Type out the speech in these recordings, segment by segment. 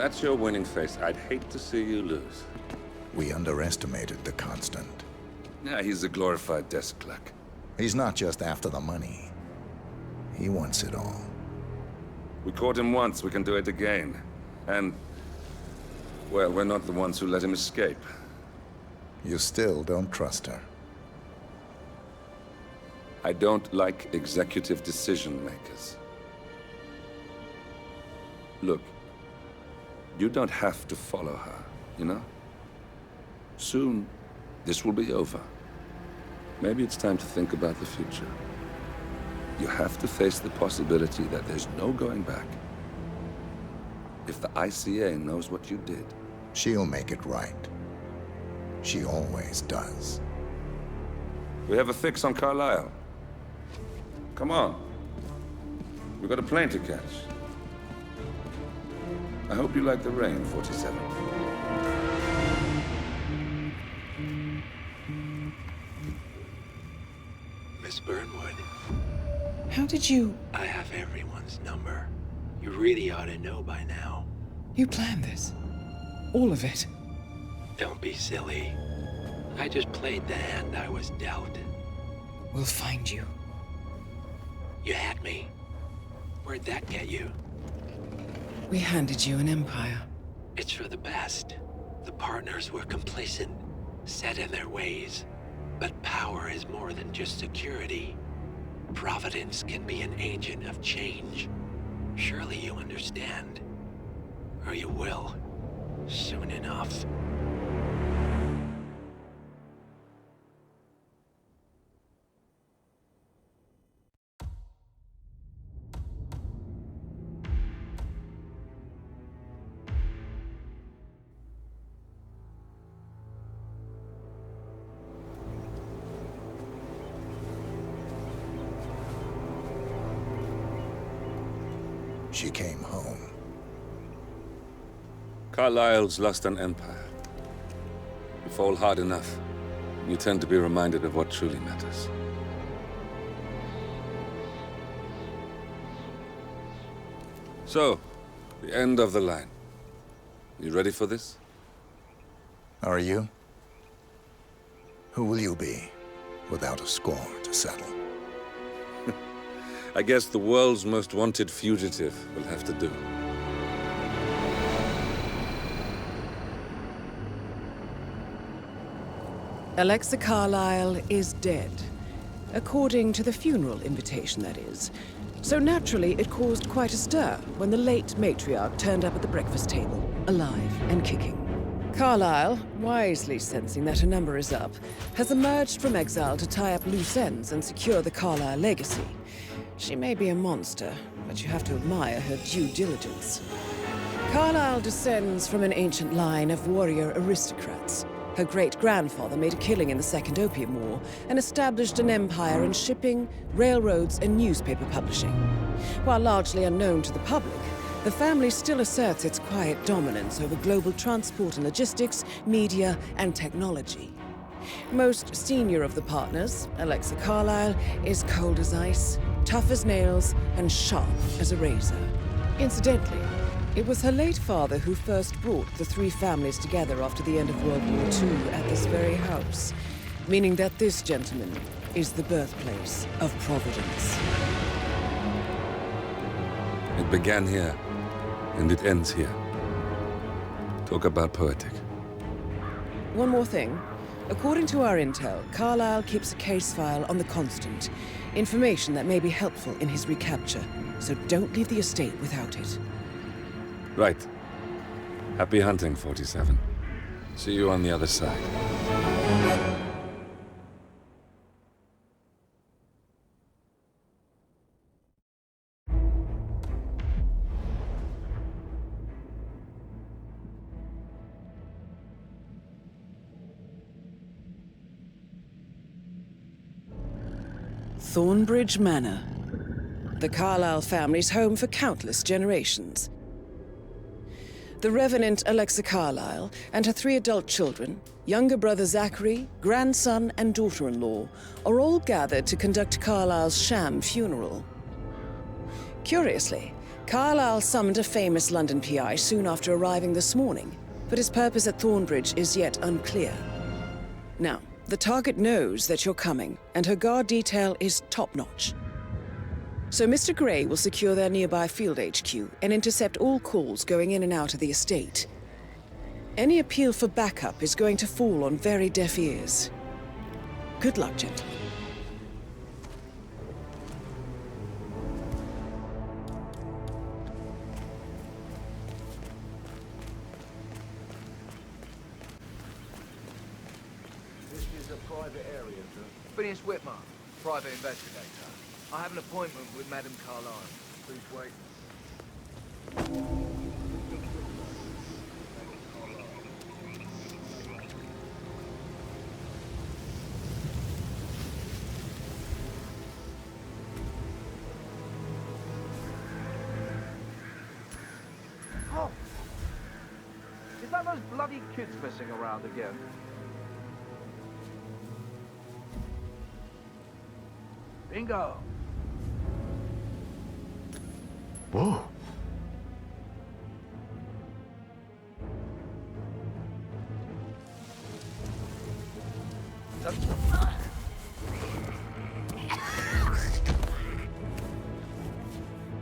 that's your winning face, I'd hate to see you lose. We underestimated the Constant. Yeah, he's a glorified desk clerk. He's not just after the money. He wants it all. We caught him once, we can do it again. And, well, we're not the ones who let him escape. You still don't trust her. I don't like executive decision makers. Look, you don't have to follow her, you know? Soon, this will be over. Maybe it's time to think about the future. You have to face the possibility that there's no going back. If the ICA knows what you did... She'll make it right. She always does. We have a fix on Carlisle. Come on. We've got a plane to catch. I hope you like the rain, 47. Miss Burnwood. How did you... I have everyone's number. You really ought to know by now. You planned this? All of it? Don't be silly. I just played the hand I was dealt. We'll find you. You had me. Where'd that get you? We handed you an empire. It's for the best. The partners were complacent, set in their ways. But power is more than just security. Providence can be an agent of change. Surely you understand. Or you will. Soon enough. She came home. Carlisle's lost an empire. You fall hard enough, you tend to be reminded of what truly matters. So, the end of the line. You ready for this? Are you? Who will you be, without a score to settle? I guess the world's most wanted fugitive will have to do. Alexa Carlisle is dead. According to the funeral invitation, that is. So naturally, it caused quite a stir when the late matriarch turned up at the breakfast table, alive and kicking. Carlisle, wisely sensing that her number is up, has emerged from exile to tie up loose ends and secure the Carlisle legacy. She may be a monster, but you have to admire her due diligence. Carlisle descends from an ancient line of warrior aristocrats. Her great-grandfather made a killing in the Second Opium War and established an empire in shipping, railroads, and newspaper publishing. While largely unknown to the public, the family still asserts its quiet dominance over global transport and logistics, media, and technology. Most senior of the partners, Alexa Carlisle, is cold as ice, tough as nails, and sharp as a razor. Incidentally, it was her late father who first brought the three families together after the end of World War II at this very house, meaning that this gentleman is the birthplace of Providence. It began here, and it ends here. Talk about poetic. One more thing. According to our intel, Carlisle keeps a case file on the Constant. Information that may be helpful in his recapture, so don't leave the estate without it. Right. Happy hunting, 47. See you on the other side. Thornbridge Manor. The Carlisle family's home for countless generations. The Revenant Alexa Carlisle and her 3 adult children, younger brother Zachary, grandson, and daughter-in-law, are all gathered to conduct Carlisle's sham funeral. Curiously, Carlyle summoned a famous London PI soon after arriving this morning, but his purpose at Thornbridge is yet unclear. Now, the target knows that you're coming, and her guard detail is top-notch. So Mr. Gray will secure their nearby field HQ and intercept all calls going in and out of the estate. Any appeal for backup is going to fall on very deaf ears. Good luck, gentlemen. This is a private area, sir. Phineas Whitman, private investigator. I have an appointment with Madame Carlyle. Please wait. Oh! Is that those bloody kids messing around again? Bingo! Whoa!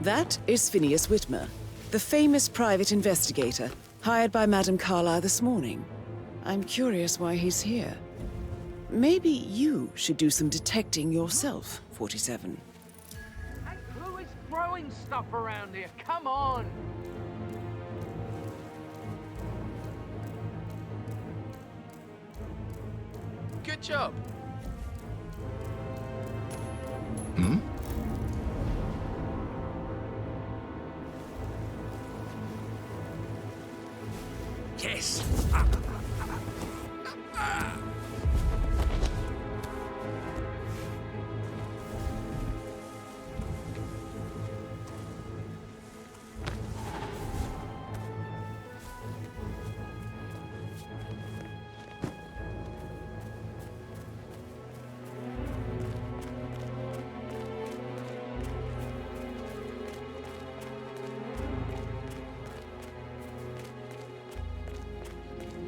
That is Phineas Whitmer, the famous private investigator hired by Madame Carlyle this morning. I'm curious why he's here. Maybe you should do some detecting yourself, 47. Hey, who is throwing stuff around here? Come on! Good job. Yes.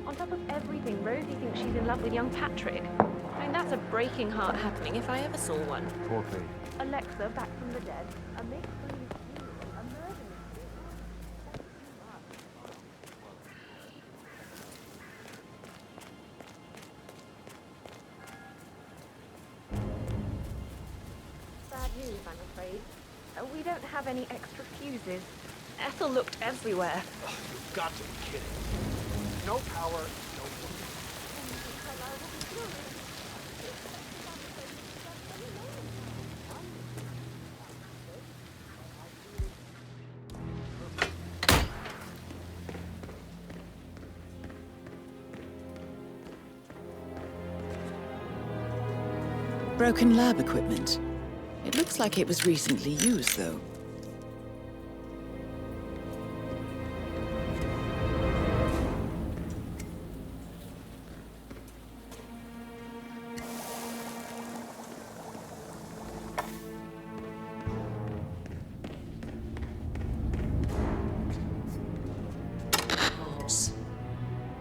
On top of everything, Rosie thinks she's in love with young Patrick. I mean, that's a breaking heart happening if I ever saw one. Poor thing. Alexa, back from the dead. A make-believe hero. A murder mystery. Bad news, I'm afraid. We don't have any extra fuses. Ethel looked everywhere. Oh, you've got to be kidding. No power, no food. Broken lab equipment. It looks like it was recently used, though.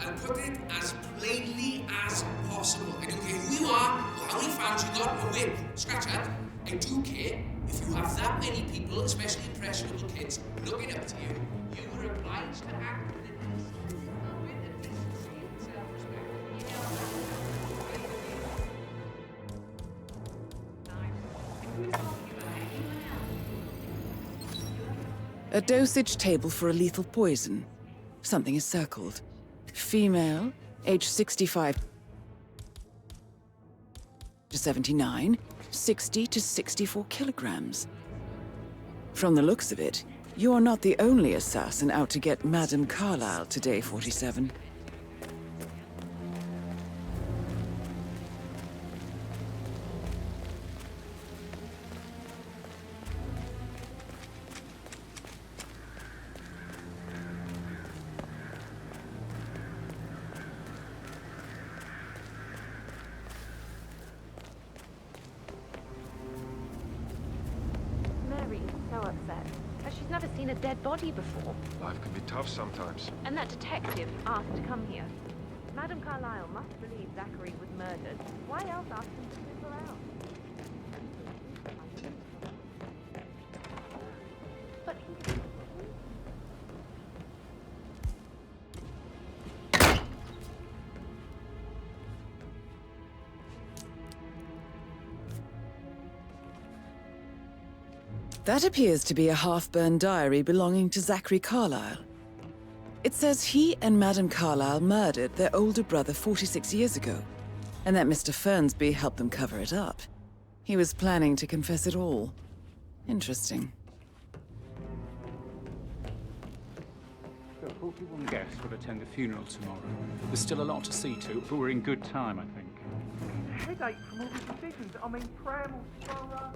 And put it as plainly as possible. I don't care who you are or how many fans you got or whip. Scratch that. I do care if you have that many people, especially impressionable kids, looking up to you. You are obliged to act with a decency and self-respect. A dosage table for a lethal poison. Something is circled. Female, age 65 to 79, 60 to 64 kilograms. From the looks of it, you are not the only assassin out to get Madame Carlyle today, 47. Mary is so upset. She's never seen a dead body before. Life can be tough sometimes. And that detective asked to come here. Madam Carlyle must believe Zachary was murdered. Why else ask him to snoop around? But That appears to be a half-burned diary belonging to Zachary Carlyle. It says he and Madame Carlyle murdered their older brother 46 years ago, and that Mr. Fernsby helped them cover it up. He was planning to confess it all. Interesting. All people and guests will attend the funeral tomorrow. There's still a lot to see to, but we're in good time, I think. Headache from all the decisions. I mean, Pram will throw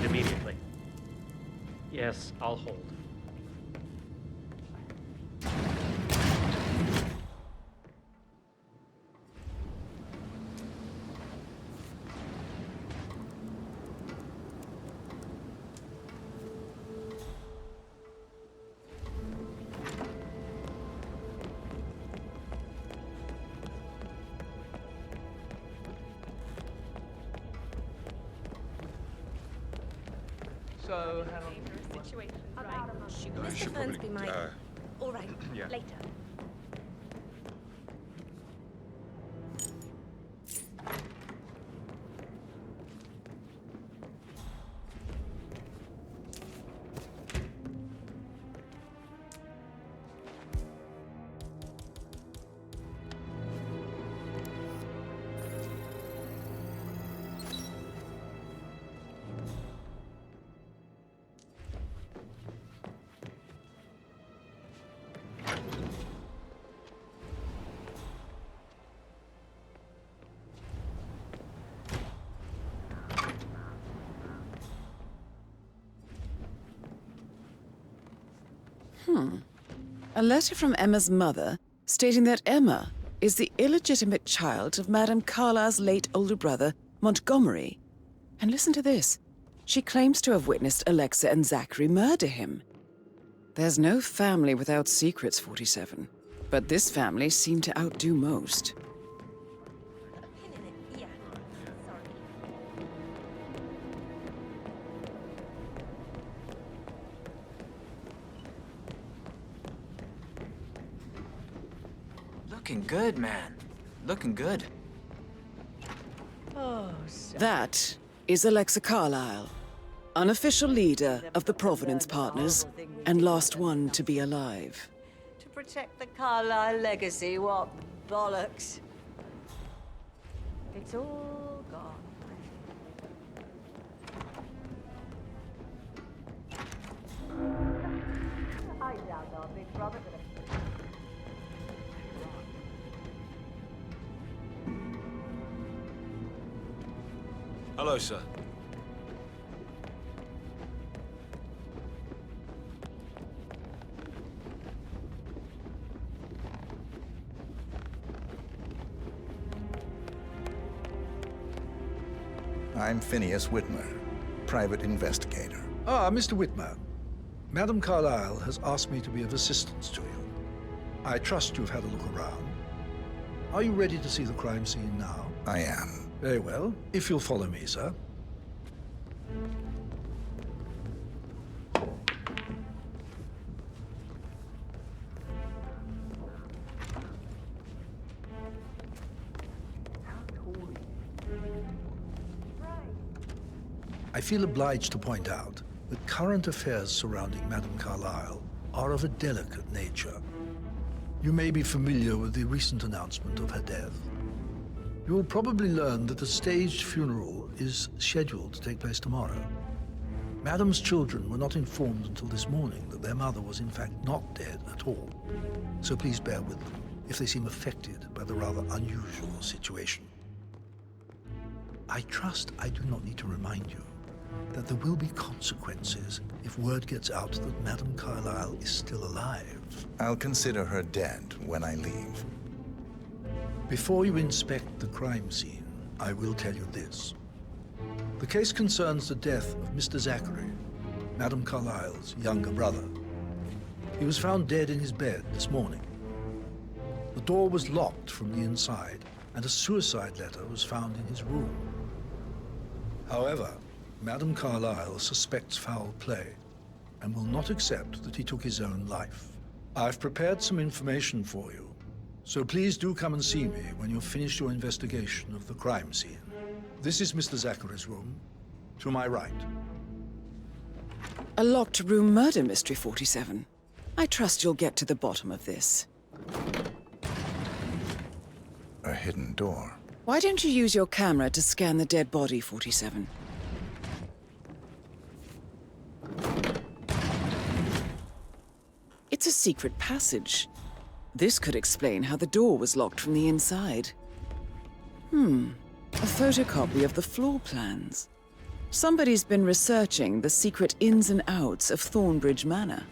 Immediately. Yes, I'll hold. So, how long? situation, right? Mr. Fernsby might. All right, Yeah. later. A letter from Emma's mother stating that Emma is the illegitimate child of Madame Carlyle's late older brother, Montgomery. And listen to this. She claims to have witnessed Alexa and Zachary murder him. There's no family without secrets, 47. But this family seemed to outdo most. Yeah, sorry. Looking good, man. Looking good. That is Alexa Carlyle, unofficial leader of the Providence Partners, and last one to be alive. To protect the Carlyle legacy, what bollocks. It's all gone. I doubt our big brother could have... Hello, sir. I'm Phineas Whitmer, private investigator. Ah, Mr. Whitman. Madam Carlyle has asked me to be of assistance to you. I trust you've had a look around. Are you ready to see the crime scene now? I am. Very well. If you'll follow me, sir. I feel obliged to point out that current affairs surrounding Madame Carlyle are of a delicate nature. You may be familiar with the recent announcement of her death. You will probably learn that a staged funeral is scheduled to take place tomorrow. Madame's children were not informed until this morning that their mother was in fact not dead at all. So please bear with them if they seem affected by the rather unusual situation. I trust I do not need to remind you that there will be consequences if word gets out that Madame Carlyle is still alive. I'll consider her dead when I leave. Before you inspect the crime scene, I will tell you this. The case concerns the death of Mr. Zachary, Madame Carlyle's younger brother. He was found dead in his bed this morning. The door was locked from the inside, and a suicide letter was found in his room. However, Madame Carlyle suspects foul play and will not accept that he took his own life. I've prepared some information for you, so please do come and see me when you've finished your investigation of the crime scene. This is Mr. Zachary's room, to my right. A locked room murder mystery, 47. I trust you'll get to the bottom of this. A hidden door. Why don't you use your camera to scan the dead body, 47? It's a secret passage. This could explain how the door was locked from the inside. A photocopy of the floor plans. Somebody's been researching the secret ins and outs of Thornbridge Manor.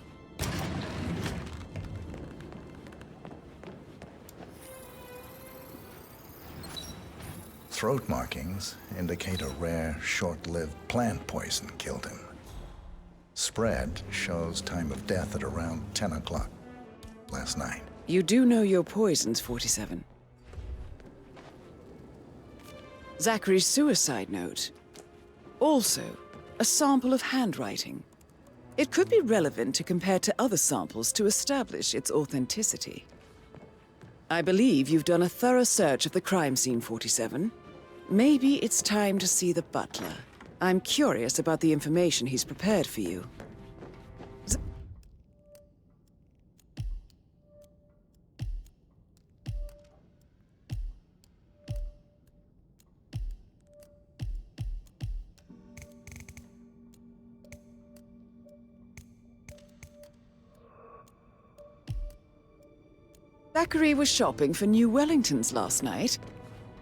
Throat markings indicate a rare, short-lived plant poison killed him. Spread shows time of death at around 10 o'clock last night. You do know your poisons, 47. Zachary's suicide note. Also, a sample of handwriting. It could be relevant to compare to other samples to establish its authenticity. I believe you've done a thorough search of the crime scene, 47. Maybe it's time to see the butler. I'm curious about the information he's prepared for you. Zachary was shopping for new Wellingtons last night.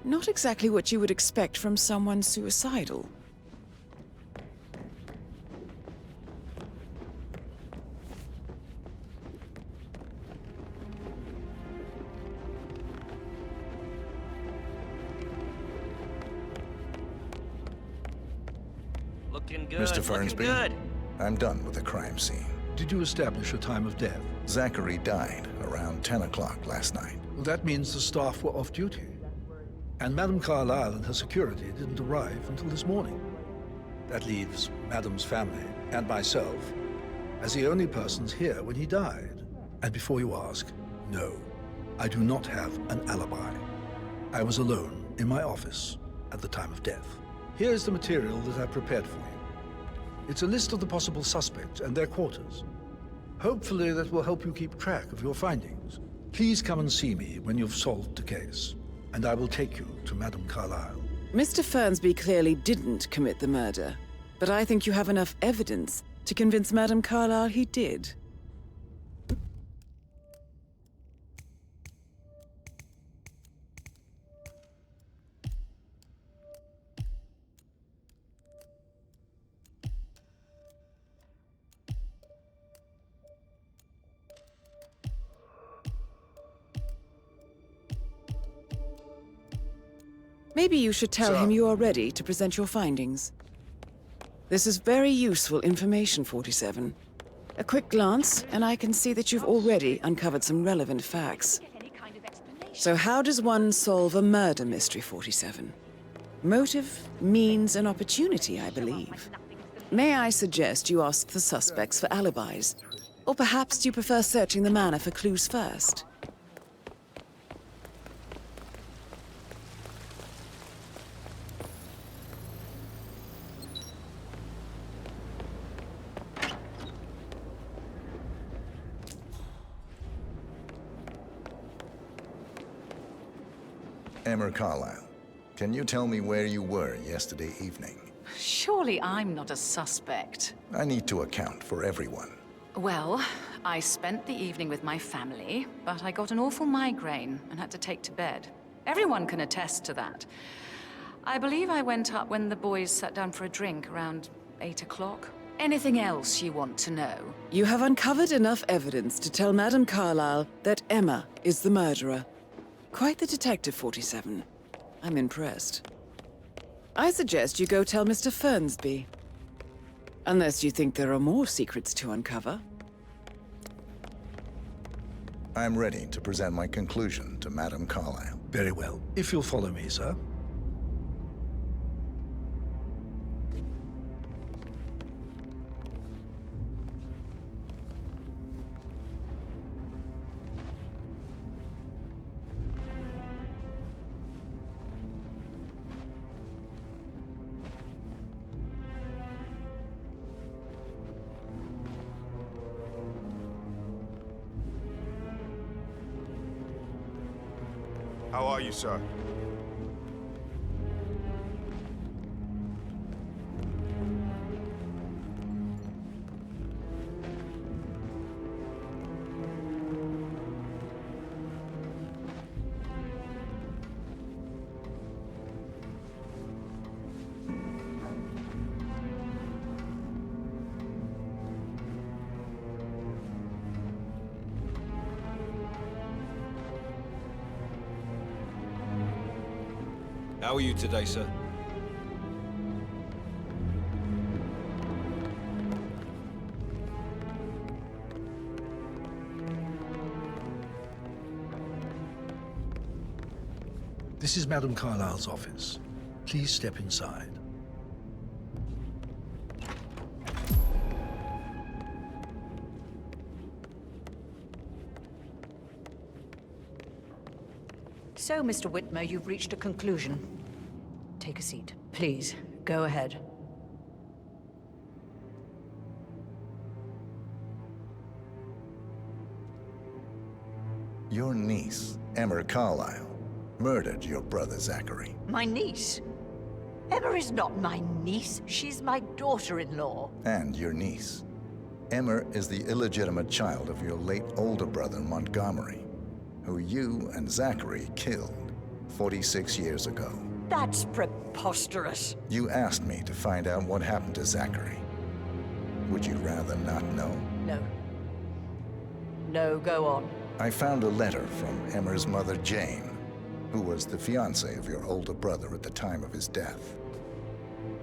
Not exactly what you would expect from someone suicidal. Looking good. Mr. Fernsby, looking good. I'm done with the crime scene. Did you establish a time of death? Zachary died around 10 o'clock last night. Well, that means the staff were off duty. And Madame Carlyle and her security didn't arrive until this morning. That leaves Madame's family and myself as the only persons here when he died. And before you ask, no, I do not have an alibi. I was alone in my office at the time of death. Here's the material that I prepared for you. It's a list of the possible suspects and their quarters. Hopefully that will help you keep track of your findings. Please come and see me when you've solved the case, and I will take you to Madame Carlyle. Mr. Fernsby clearly didn't commit the murder, but I think you have enough evidence to convince Madame Carlyle he did. Maybe you should tell him you are ready to present your findings. This is very useful information, 47. A quick glance, and I can see that you've already uncovered some relevant facts. So how does one solve a murder mystery, 47? Motive, means, and opportunity, I believe. May I suggest you ask the suspects for alibis? Or perhaps do you prefer searching the manor for clues first? Emma Carlyle, can you tell me where you were yesterday evening? Surely I'm not a suspect. I need to account for everyone. Well, I spent the evening with my family, but I got an awful migraine and had to take to bed. Everyone can attest to that. I believe I went up when the boys sat down for a drink around 8 o'clock. Anything else you want to know? You have uncovered enough evidence to tell Madame Carlyle that Emma is the murderer. Quite the detective, 47. I'm impressed. I suggest you go tell Mr. Fernsby. Unless you think there are more secrets to uncover. I'm ready to present my conclusion to Madame Carlyle. Very well. If you'll follow me, sir. How are you, sir? How are you today, sir? This is Madame Carlyle's office. Please step inside. So, Mr. Whitmer, you've reached a conclusion. Take a seat. Please, go ahead. Your niece, Emma Carlyle, murdered your brother Zachary. My niece? Emma is not my niece. She's my daughter-in-law. And your niece. Emma is the illegitimate child of your late older brother, Montgomery, who you and Zachary killed 46 years ago. That's preposterous. You asked me to find out what happened to Zachary. Would you rather not know? No. No, go on. I found a letter from Emma's mother, Jane, who was the fiancée of your older brother at the time of his death.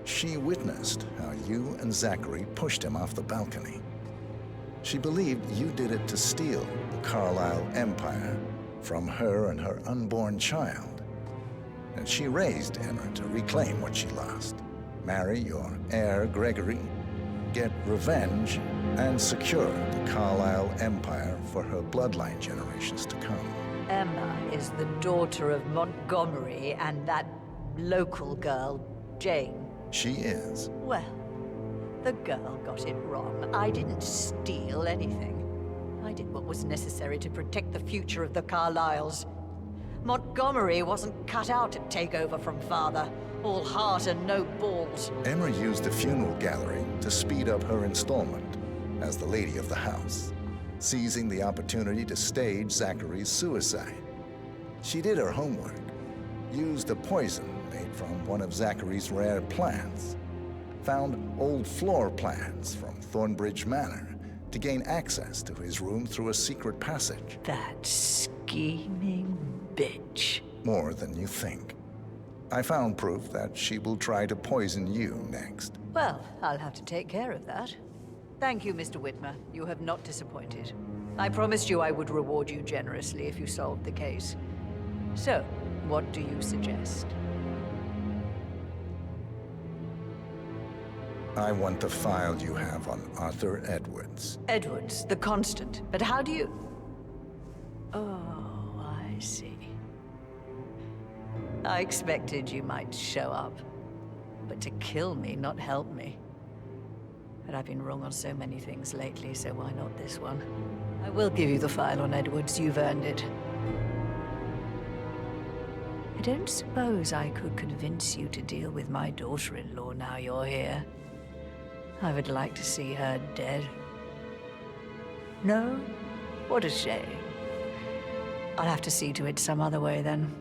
She witnessed how you and Zachary pushed him off the balcony. She believed you did it to steal the Carlyle empire from her and her unborn child. And she raised Emma to reclaim what she lost, marry your heir, Gregory, get revenge, and secure the Carlyle empire for her bloodline generations to come. Emma is the daughter of Montgomery and that local girl, Jane. She is. Well, the girl got it wrong. I didn't steal anything. I did what was necessary to protect the future of the Carlyles. Montgomery wasn't cut out to take over from father. All heart and no balls. Emma used the funeral gathering to speed up her installment as the lady of the house, seizing the opportunity to stage Zachary's suicide. She did her homework, used a poison made from one of Zachary's rare plants, found old floor plans from Thornbridge Manor to gain access to his room through a secret passage. That scheming bitch. More than you think. I found proof that she will try to poison you next. Well, I'll have to take care of that. Thank you, Mr. Whitmer. You have not disappointed. I promised you I would reward you generously if you solved the case. So, what do you suggest? I want the file you have on Arthur Edwards. Edwards, the Constant. But how do you... Oh, I see. I expected you might show up. But to kill me, not help me. But I've been wrong on so many things lately, so why not this one? I will give you the file on Edwards. You've earned it. I don't suppose I could convince you to deal with my daughter-in-law now you're here. I would like to see her dead. No? What a shame. I'll have to see to it some other way then.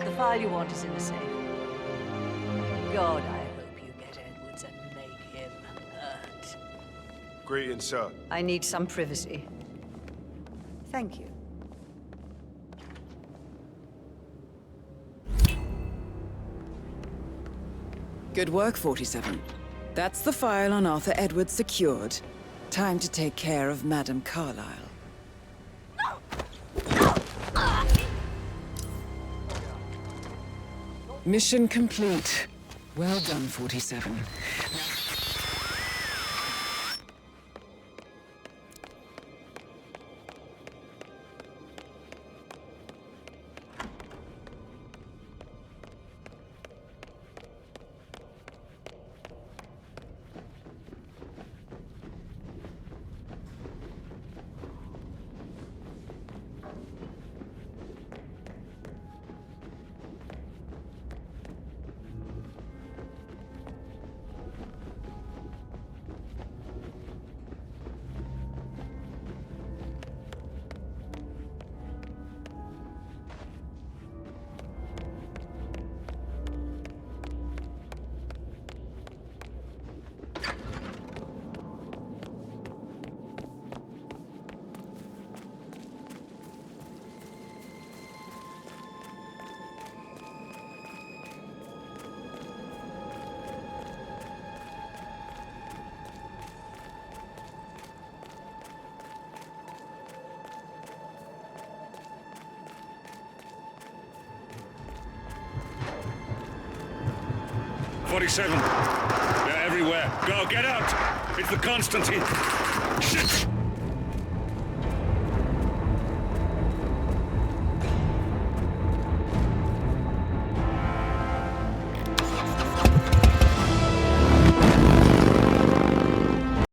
The file you want is in the safe. God, I hope you get Edwards and make him hurt. Greetings, sir. I need some privacy. Thank you. Good work, 47. That's the file on Arthur Edwards secured. Time to take care of Madame Carlyle. Mission complete. Well done, 47. They're everywhere. Go, get out! It's the Constantine. Shit!